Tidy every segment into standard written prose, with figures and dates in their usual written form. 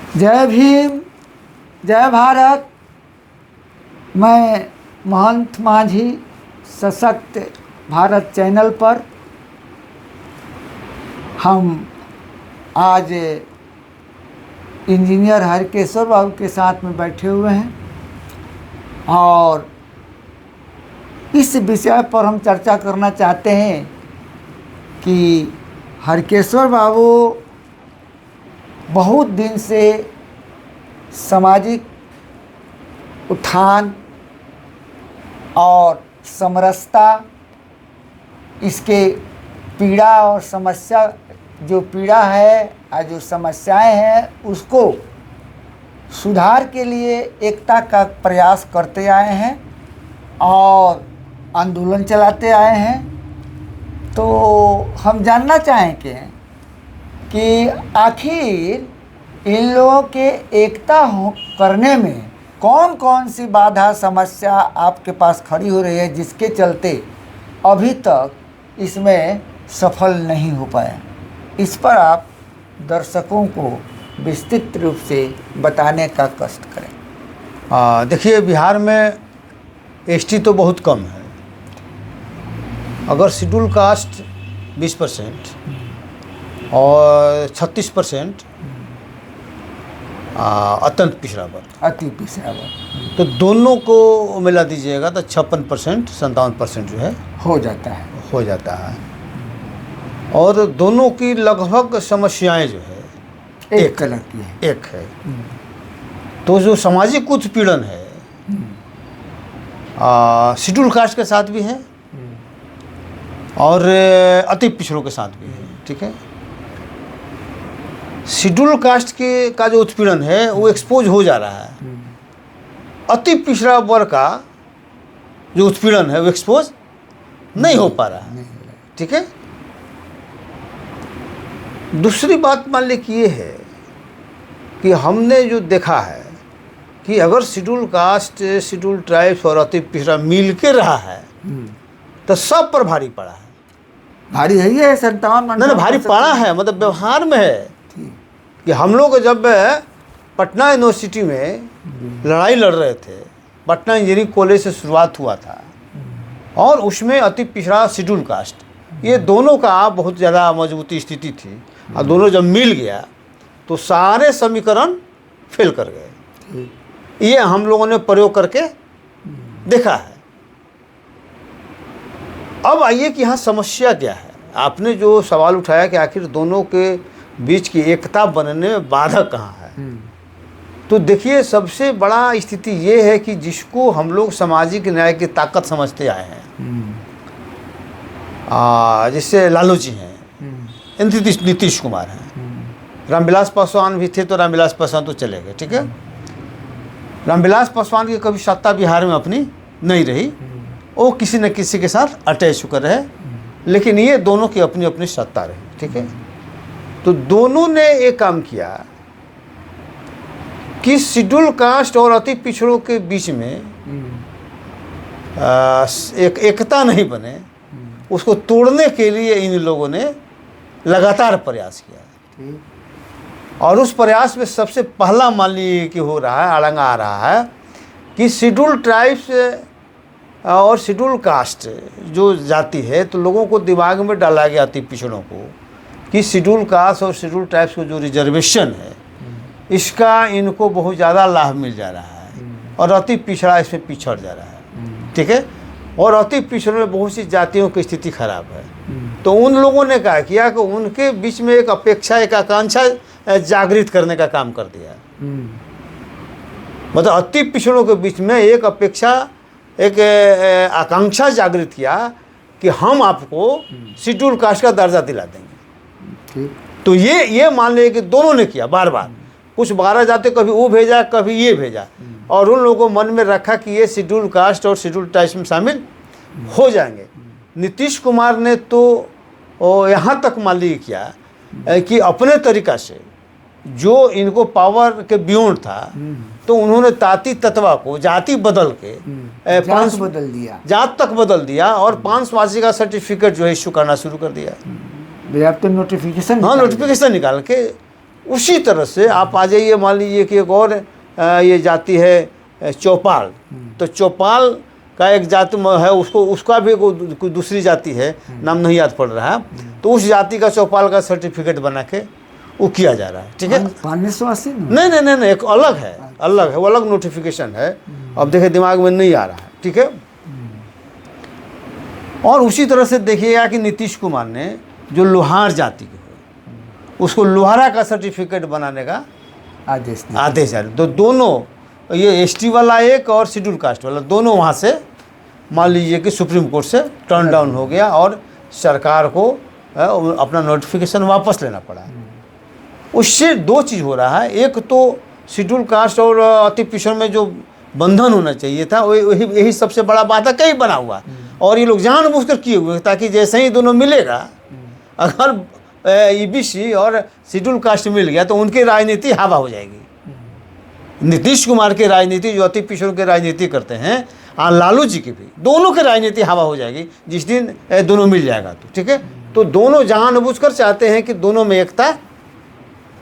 जय भीम, जय भारत। मैं महंत माझी सशक्त भारत चैनल पर हम आज इंजीनियर हरकेश्वर बाबू के साथ में बैठे हुए हैं और इस विषय पर हम चर्चा करना चाहते हैं कि हरकेश्वर बाबू बहुत दिन से सामाजिक उत्थान और समरसता, इसके पीड़ा और समस्या, जो पीड़ा है और जो समस्याएं हैं उसको सुधार के लिए एकता का प्रयास करते आए हैं और आंदोलन चलाते आए हैं। तो हम जानना चाहेंगे कि आखिर इन लोगों के एकता करने में कौन कौन सी बाधा समस्या आपके पास खड़ी हो रही है जिसके चलते अभी तक इसमें सफल नहीं हो पाए। इस पर आप दर्शकों को विस्तृत रूप से बताने का कष्ट करें। देखिए, बिहार में एसटी तो बहुत कम है। अगर शेड्यूल कास्ट 20% और 36% अत्यंत पिछड़ा वर्ग, अति पिछड़ा वर्ग, तो दोनों को मिला दीजिएगा तो 56% 57% जो है हो जाता है। और दोनों की लगभग समस्याएं जो है एक कलर की है, एक है। तो जो सामाजिक उत्पीड़न है शेड्यूल कास्ट के साथ भी है और अति पिछड़ों के साथ भी है। ठीक है, शेड्यूल कास्ट के का जो उत्पीड़न है वो एक्सपोज हो जा रहा है। अति पिछड़ा वर्ग का जो उत्पीड़न है वो एक्सपोज नहीं हो पा रहा है। ठीक है, दूसरी बात मान ली कि ये है कि हमने जो देखा है कि अगर शेड्यूल कास्ट, शेड्यूल ट्राइब्स और अति पिछड़ा मिल के रहा है तो सब पर भारी पड़ा है। भारी है ये 57। नहीं, भारी पड़ा है, मतलब व्यवहार में है कि हम लोग जब पटना यूनिवर्सिटी में लड़ाई लड़ रहे थे, पटना इंजीनियरिंग कॉलेज से शुरुआत हुआ था और उसमें अति पिछड़ा शेड्यूल कास्ट, ये दोनों का बहुत ज़्यादा मजबूती स्थिति थी और दोनों जब मिल गया तो सारे समीकरण फेल कर गए। ये हम लोगों ने प्रयोग करके देखा है। अब आइए कि यहाँ समस्या क्या है। आपने जो सवाल उठाया कि आखिर दोनों के बीच की एकता बनने में बाधा कहाँ है, तो देखिए, सबसे बड़ा स्थिति ये है कि जिसको हम लोग सामाजिक न्याय की ताकत समझते आए हैं, जिससे लालू जी हैं, नीतीश कुमार हैं, रामविलास पासवान भी थे तो रामविलास पासवान तो चले गए। ठीक है, रामविलास पासवान की कभी सत्ता बिहार में अपनी नहीं रही, वो किसी न किसी के साथ अटैच होकर रहे, लेकिन ये दोनों की अपनी अपनी सत्ता रही। ठीक है, तो दोनों ने एक काम किया कि शेड्यूल कास्ट और अति पिछड़ों के बीच में एक एकता नहीं बने, उसको तोड़ने के लिए इन लोगों ने लगातार प्रयास किया। और उस प्रयास में सबसे पहला मान लीजिए कि हो रहा है, आड़ंगा आ रहा है कि शेड्यूल ट्राइब्स और शेड्यूल कास्ट जो जाति है, तो लोगों को दिमाग में डाला गया अति पिछड़ों को कि शेड्यूल कास्ट और शेड्यूल ट्राइब्स को जो रिजर्वेशन है इसका इनको बहुत ज़्यादा लाभ मिल जा रहा है और अति पिछड़ा इसमें पिछड़ जा रहा है। ठीक है, और अति पिछड़ों में बहुत सी जातियों की स्थिति खराब है। तो उन लोगों ने क्या किया कि उनके बीच में एक अपेक्षा, एक आकांक्षा जागृत करने का काम कर दिया। मतलब अति पिछड़ों के बीच में एक अपेक्षा, एक आकांक्षा जागृत किया कि हम आपको शेड्यूल कास्ट का दर्जा दिला देंगे। तो ये मान लीजिए कि दोनों ने किया बार बार, कुछ 12 जाते कभी वो भेजा कभी ये भेजा, और उन लोगों को मन में रखा कि ये शेड्यूल कास्ट और शेड्यूल ट्राइब्स में शामिल हो जाएंगे। नीतीश कुमार ने तो यहाँ तक मान लीजिए किया कि अपने तरीका से जो इनको पावर के बियॉन्ड था, तो उन्होंने ताती तत्वा को जाति बदल के जात तक बदल दिया और 5 वासी का सर्टिफिकेट जो है इशू करना शुरू कर दिया। नोटिफिकेशन, हाँ, नोटिफिकेशन निकाल के उसी तरह से आप आ जाइए, मान लीजिए कि एक और ये जाति है चौपाल, तो चौपाल का एक जाति है, उसका भी कोई दूसरी जाति है, नाम नहीं याद पड़ रहा है, तो उस जाति का चौपाल का सर्टिफिकेट बना के वो किया जा रहा है। ठीक है, 580 नहीं, एक अलग है, वो अलग नोटिफिकेशन है। अब देखिए दिमाग में नहीं आ रहा है। ठीक है, और उसी तरह से देखिएगा कि नीतीश कुमार ने जो लोहार जाति के हो उसको लोहारा का सर्टिफिकेट बनाने का आदेश जारी। तो दोनों ये एसटी वाला एक और शेड्यूल कास्ट वाला दोनों वहाँ से मान लीजिए कि सुप्रीम कोर्ट से टर्न डाउन हो गया और सरकार को अपना नोटिफिकेशन वापस लेना पड़ा। उससे दो चीज़ हो रहा है, एक तो शेड्यूल कास्ट और अति पिछड़ में जो बंधन होना चाहिए था यही सबसे बड़ा बाधक ही बना हुआ, और ये लोग जानबूझकर किए हुए ताकि जैसे ही दोनों मिलेगा, अगर ईबीसी और शेड्यूल कास्ट मिल गया तो उनकी राजनीति हवा हो जाएगी। नीतीश कुमार की राजनीति जो अति पिछड़ों की राजनीति करते हैं, लालू जी की भी, दोनों की राजनीति हवा हो जाएगी जिस दिन दोनों मिल जाएगा तो। ठीक है, तो दोनों जानबूझकर चाहते हैं कि दोनों में एकता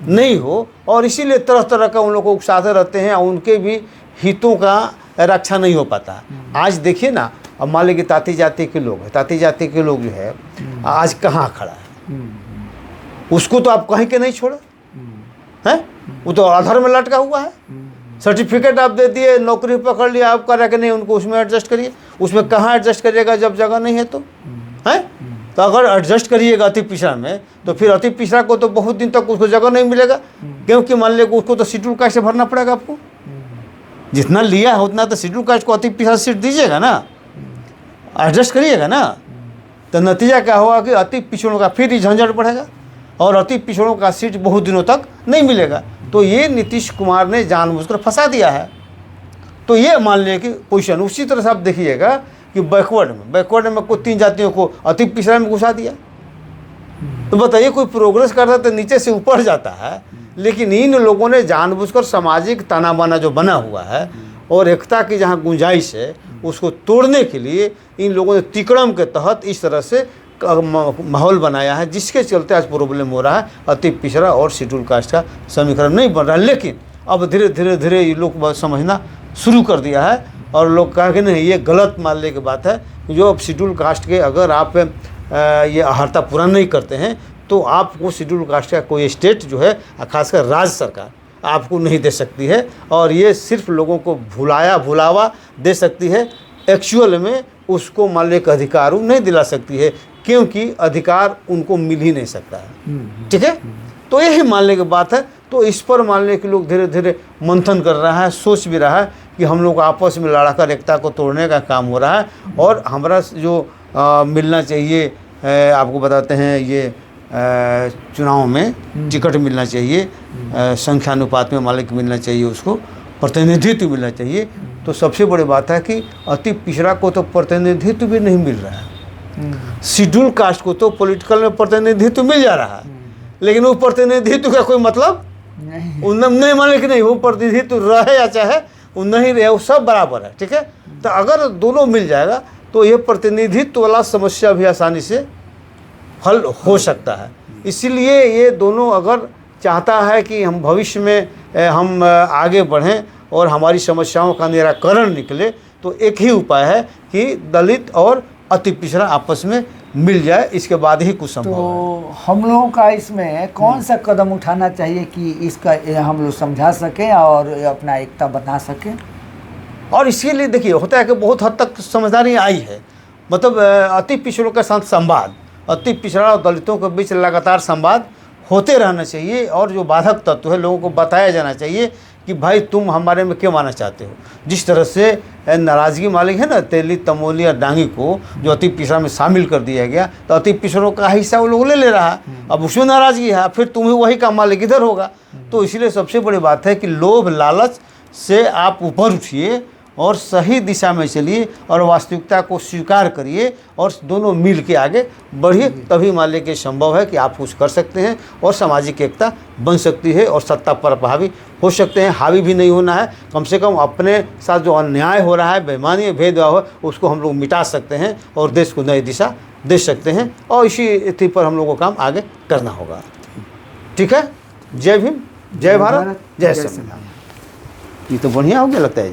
नहीं हो, और इसीलिए तरह तरह का उन लोगों को उकसाते रहते हैं, और उनके भी हितों का रक्षा नहीं हो पाता। आज देखिए ना, अब मान लीजिए ताती जाति के लोग हैं, ताती जाति के लोग जो है आज कहाँ खड़ा है, उसको तो आप कहीं के नहीं छोड़े हैं, वो तो आधार में लटका हुआ है। सर्टिफिकेट आप दे दिए, नौकरी पकड़ लिया, आप कह रहे कि नहीं उनको उसमें एडजस्ट करिए, उसमें कहाँ एडजस्ट करिएगा जब जगह नहीं है तो है। तो अगर एडजस्ट करिएगा अति पिछड़ा में, तो फिर अति पिछड़ा को तो बहुत दिन तक उसको जगह नहीं मिलेगा, क्योंकि मान लीजिए उसको तो शेड्यूल कास्ट से भरना पड़ेगा आपको, जितना लिया है उतना तो शेड्यूल कास्ट को अति पिछड़ा सीट दीजिएगा ना, एडजस्ट करिएगा ना। तो नतीजा क्या होगा कि अति पिछड़ों का फिर ही झंझट बढ़ेगा और अति पिछड़ों का सीट बहुत दिनों तक नहीं मिलेगा। तो ये नीतीश कुमार ने जानबूझकर फंसा दिया है। तो ये मान लिया कि पोजीशन उसी तरह से आप देखिएगा कि बैकवर्ड में कोई 3 जातियों को अति पिछड़ा में घुसा दिया। तो बताइए, कोई प्रोग्रेस करता है तो नीचे से ऊपर जाता है, लेकिन इन लोगों ने जानबूझकर सामाजिक ताना बाना जो बना हुआ है और एकता की जहाँ गुंजाइश है उसको तोड़ने के लिए इन लोगों ने तिकड़म के तहत इस तरह से माहौल बनाया है, जिसके चलते आज प्रॉब्लम हो रहा है। अति पिछड़ा और शेड्यूल कास्ट का समीकरण नहीं बन रहा, लेकिन अब धीरे धीरे ये लोग समझना शुरू कर दिया है, और लोग कहा कि नहीं ये गलत मानने की बात है। जो अब शेड्यूल कास्ट के अगर आप ये अहर्ता पूरा नहीं करते हैं तो आपको शेड्यूल कास्ट का कोई स्टेट जो है, खासकर राज्य सरकार आपको नहीं दे सकती है, और ये सिर्फ लोगों को भुलावा दे सकती है। एक्चुअल में उसको मान लीजिए अधिकार नहीं दिला सकती है, क्योंकि अधिकार उनको मिल ही नहीं सकता है। ठीक है, तो यही मानने की बात है। तो इस पर मानने के लोग धीरे धीरे मंथन कर रहा है, सोच भी रहा है कि हम लोग आपस में लड़ाकर एकता को तोड़ने का काम हो रहा है, और हमारा जो मिलना चाहिए, आपको बताते हैं ये चुनाव में टिकट मिलना चाहिए, संख्यानुपात में मालिक मिलना चाहिए, उसको प्रतिनिधित्व मिलना चाहिए। तो सबसे बड़ी बात है कि अति पिछड़ा को तो प्रतिनिधित्व भी नहीं मिल रहा है, शेड्यूल कास्ट को तो पॉलिटिकल में प्रतिनिधित्व मिल जा रहा है, लेकिन वो प्रतिनिधित्व का कोई मतलब नहीं माने कि नहीं, वो प्रतिनिधित्व रहे या चाहे वो नहीं रहे, वो सब बराबर है। ठीक है, तो अगर दोनों मिल जाएगा तो ये प्रतिनिधित्व वाला समस्या भी आसानी से हल हो सकता है। इसीलिए ये दोनों अगर चाहता है कि हम भविष्य में हम आगे बढ़ें और हमारी समस्याओं का निराकरण निकले, तो एक ही उपाय है कि दलित और अति पिछड़ा आपस में मिल जाए, इसके बाद ही कुछ संभव है। तो हम लोगों का इसमें कौन सा कदम उठाना चाहिए कि इसका हम लोग समझा सकें और अपना एकता बना सकें? और इसके लिए देखिए होता है कि बहुत हद तक समझदारी आई है, मतलब अति पिछड़ों के साथ संवाद, अति पिछड़ा और दलितों के बीच लगातार संवाद होते रहना चाहिए, और जो बाधक तत्व है लोगों को बताया जाना चाहिए कि भाई तुम हमारे में क्यों आना चाहते हो। जिस तरह से नाराज़गी मालिक है ना, तेली, तमोली और डांगी को जो अति पिछड़ा में शामिल कर दिया गया, तो अति पिछड़ों का हिस्सा वो लोग ले रहा है, अब उसमें नाराज़गी है, फिर तुम्हें वही का मालिक इधर होगा। तो इसलिए सबसे बड़ी बात है कि लोभ लालच से आप ऊपर उठिए और सही दिशा में चलिए और वास्तविकता को स्वीकार करिए और दोनों मिल के आगे बढ़िए, तभी मान लीजिए संभव है कि आप कुछ कर सकते हैं और सामाजिक एकता बन सकती है और सत्ता पर हावी हो सकते हैं। हावी भी नहीं होना है, कम से कम अपने साथ जो अन्याय हो रहा है, बेईमानी, भेदभाव है, उसको हम लोग मिटा सकते हैं और देश को नई दिशा दे सकते हैं, और इसी स्थिति पर हम लोग को काम आगे करना होगा। ठीक है। जय भीम, जय भारत, जय संविधान। ये तो बढ़िया हो गया लगता है।